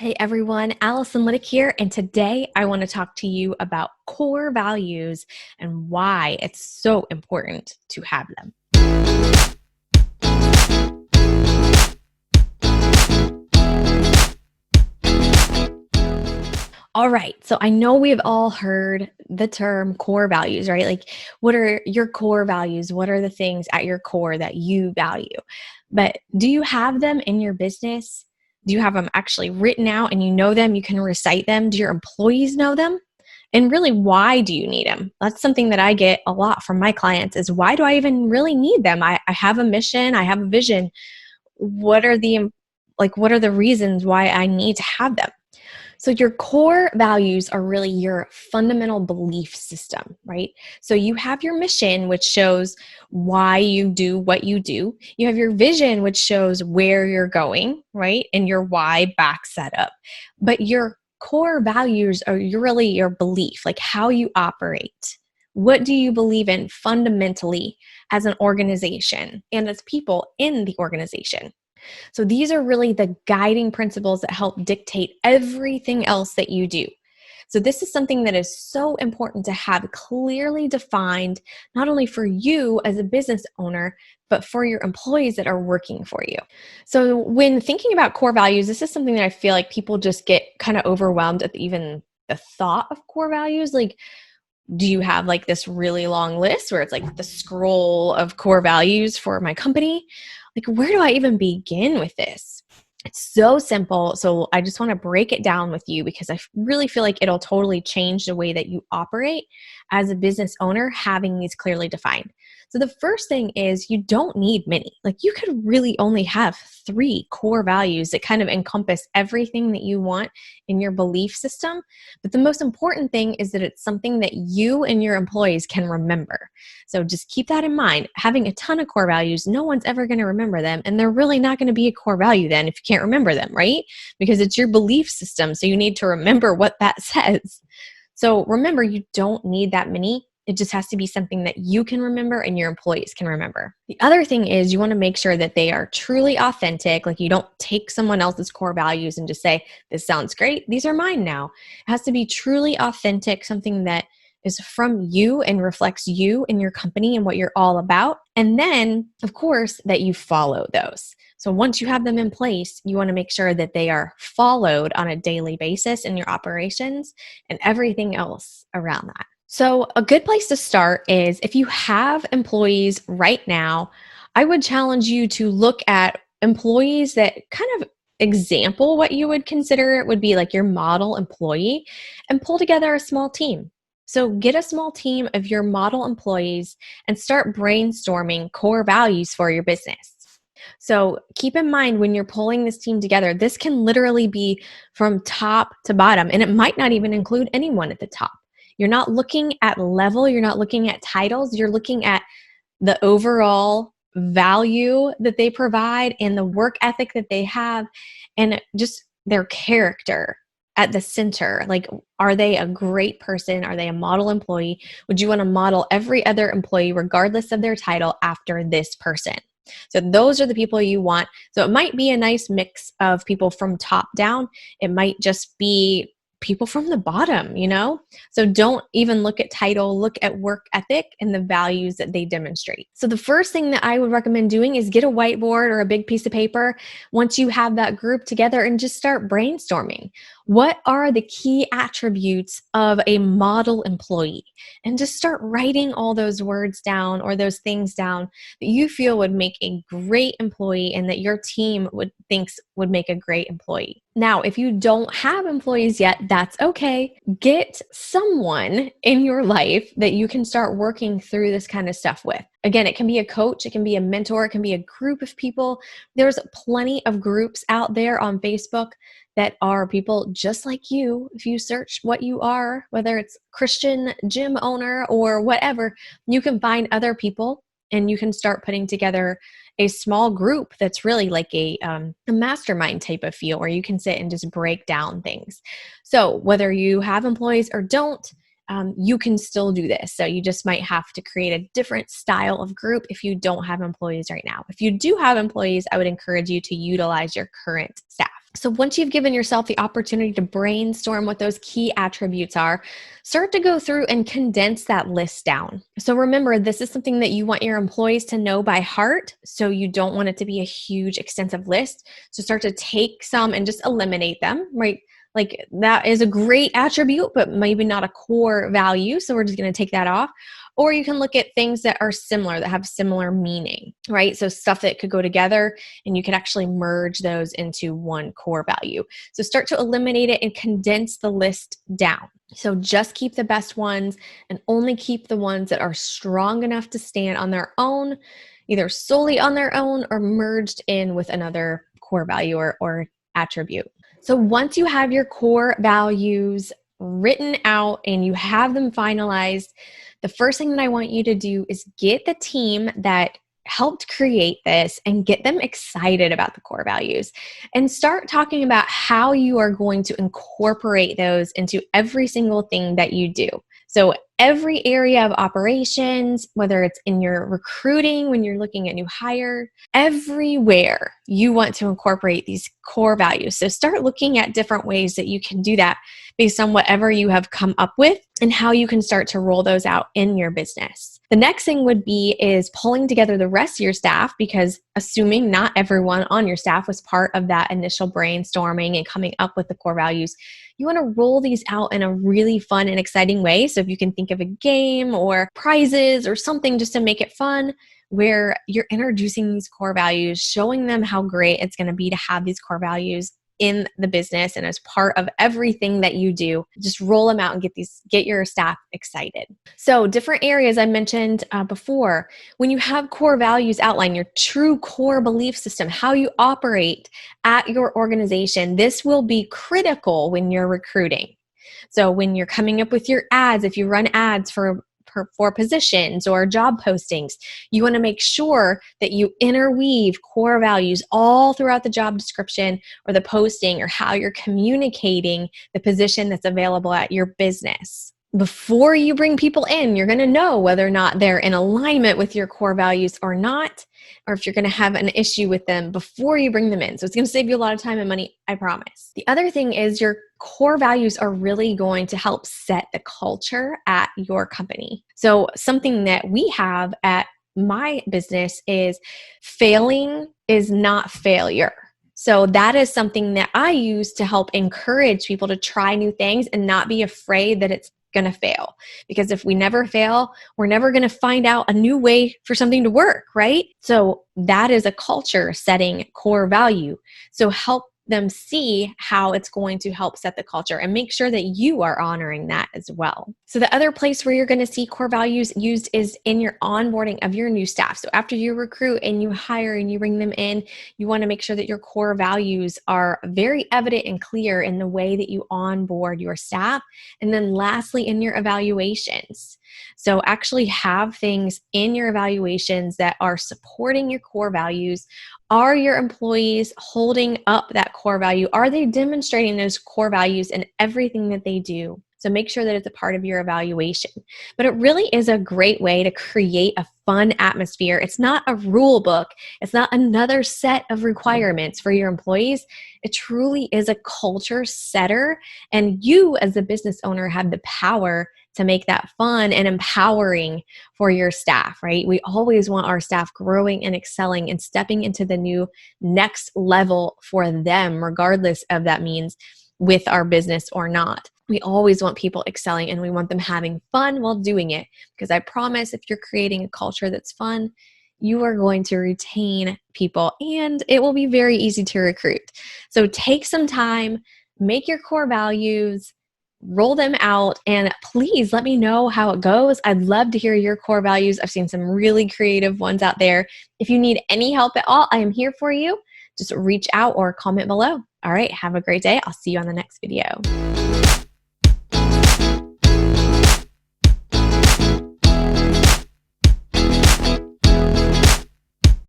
Hey everyone, Allison Liddick here, and today I want to talk to you about core values and why it's so important to have them. All right, so I know we've all heard the term core values, right? Like, what are your core values? What are the things at your core that you value? But do you have them in your business? Do you have them actually written out and you know them? You can recite them? Do your employees know them? And really, why do you need them? That's something that I get a lot from my clients is why do I even really need them? I have a mission, I have a vision. What are the reasons why I need to have them? So your core values are really your fundamental belief system, right? So you have your mission, which shows why you do what you do. You have your vision, which shows where you're going, right? And your why backs that up. But your core values are really your belief, like how you operate. What do you believe in fundamentally as an organization and as people in the organization? So these are really the guiding principles that help dictate everything else that you do. So this is something that is so important to have clearly defined, not only for you as a business owner, but for your employees that are working for you. So when thinking about core values, this is something that I feel like people just get kind of overwhelmed at even the thought of core values. Like, do you have like this really long list where it's like the scroll of core values for my company? Like, where do I even begin with this? It's so simple. So I just want to break it down with you because I really feel like it'll totally change the way that you operate as a business owner, having these clearly defined. So the first thing is you don't need many. Like, you could really only have 3 core values that kind of encompass everything that you want in your belief system. But the most important thing is that it's something that you and your employees can remember. So just keep that in mind. Having a ton of core values, no one's ever going to remember them. And they're really not going to be a core value then if you can't remember them, right? Because it's your belief system. So you need to remember what that says. So remember, you don't need that many. It just has to be something that you can remember and your employees can remember. The other thing is you want to make sure that they are truly authentic. Like, you don't take someone else's core values and just say, this sounds great, these are mine now. It has to be truly authentic, something that is from you and reflects you and your company and what you're all about. And then, of course, that you follow those. So once you have them in place, you want to make sure that they are followed on a daily basis in your operations and everything else around that. So a good place to start is if you have employees right now, I would challenge you to look at employees that kind of example what you would consider it would be like your model employee and pull together a small team. So get a small team of your model employees and start brainstorming core values for your business. So keep in mind when you're pulling this team together, this can literally be from top to bottom, and it might not even include anyone at the top. You're not looking at level, you're not looking at titles, you're looking at the overall value that they provide and the work ethic that they have and just their character at the center. Like, are they a great person? Are they a model employee? Would you want to model every other employee, regardless of their title, after this person? So those are the people you want. So it might be a nice mix of people from top down. It might just be people from the bottom, you know? So don't even look at title, look at work ethic and the values that they demonstrate. So the first thing that I would recommend doing is get a whiteboard or a big piece of paper once you have that group together and just start brainstorming. What are the key attributes of a model employee? And just start writing all those words down or those things down that you feel would make a great employee and that your team thinks would make a great employee. Now, if you don't have employees yet, that's okay. Get someone in your life that you can start working through this kind of stuff with. Again, it can be a coach, it can be a mentor, it can be a group of people. There's plenty of groups out there on Facebook that are people just like you. If you search what you are, whether it's Christian gym owner or whatever, you can find other people and you can start putting together a small group that's really like a mastermind type of feel where you can sit and just break down things. So whether you have employees or don't, you can still do this. So you just might have to create a different style of group if you don't have employees right now. If you do have employees, I would encourage you to utilize your current staff. So once you've given yourself the opportunity to brainstorm what those key attributes are, start to go through and condense that list down. So remember, this is something that you want your employees to know by heart, so you don't want it to be a huge, extensive list. So start to take some and just eliminate them, right? Like that is a great attribute, but maybe not a core value. So we're just going to take that off. Or you can look at things that are similar, that have similar meaning, right? So stuff that could go together and you could actually merge those into one core value. So start to eliminate it and condense the list down. So just keep the best ones and only keep the ones that are strong enough to stand on their own, either solely on their own or merged in with another core value or attribute. So once you have your core values written out and you have them finalized, the first thing that I want you to do is get the team that helped create this and get them excited about the core values and start talking about how you are going to incorporate those into every single thing that you do. So every area of operations, whether it's in your recruiting, when you're looking at new hire, everywhere you want to incorporate these core values. So start looking at different ways that you can do that based on whatever you have come up with and how you can start to roll those out in your business. The next thing would be is pulling together the rest of your staff, because assuming not everyone on your staff was part of that initial brainstorming and coming up with the core values, you want to roll these out in a really fun and exciting way. So if you can think of a game or prizes or something just to make it fun, where you're introducing these core values, showing them how great it's going to be to have these core values in the business and as part of everything that you do. Just roll them out and get your staff excited. So different areas I mentioned before, when you have core values outlined, your true core belief system, how you operate at your organization, this will be critical when you're recruiting. So when you're coming up with your ads, if you run ads for positions or job postings, you want to make sure that you interweave core values all throughout the job description or the posting or how you're communicating the position that's available at your business. Before you bring people in, you're going to know whether or not they're in alignment with your core values or not, or if you're going to have an issue with them before you bring them in. So it's going to save you a lot of time and money, I promise. The other thing is your core values are really going to help set the culture at your company. So something that we have at my business is failing is not failure. So that is something that I use to help encourage people to try new things and not be afraid that it's going to fail. Because if we never fail, we're never going to find out a new way for something to work, right? So that is a culture setting core value. So help them see how it's going to help set the culture and make sure that you are honoring that as well. So the other place where you're going to see core values used is in your onboarding of your new staff. So after you recruit and you hire and you bring them in, you want to make sure that your core values are very evident and clear in the way that you onboard your staff. And then lastly, in your evaluations. So actually have things in your evaluations that are supporting your core values. Are your employees holding up that core value? Are they demonstrating those core values in everything that they do? So make sure that it's a part of your evaluation. But it really is a great way to create a fun atmosphere. It's not a rule book. It's not another set of requirements for your employees. It truly is a culture setter. And you as a business owner have the power to make that fun and empowering for your staff, right? We always want our staff growing and excelling and stepping into the new next level for them, regardless of that means with our business or not. We always want people excelling and we want them having fun while doing it, because I promise if you're creating a culture that's fun, you are going to retain people and it will be very easy to recruit. So take some time, make your core values, roll them out, and please let me know how it goes. I'd love to hear your core values. I've seen some really creative ones out there. If you need any help at all, I am here for you. Just reach out or comment below. All right, have a great day. I'll see you on the next video.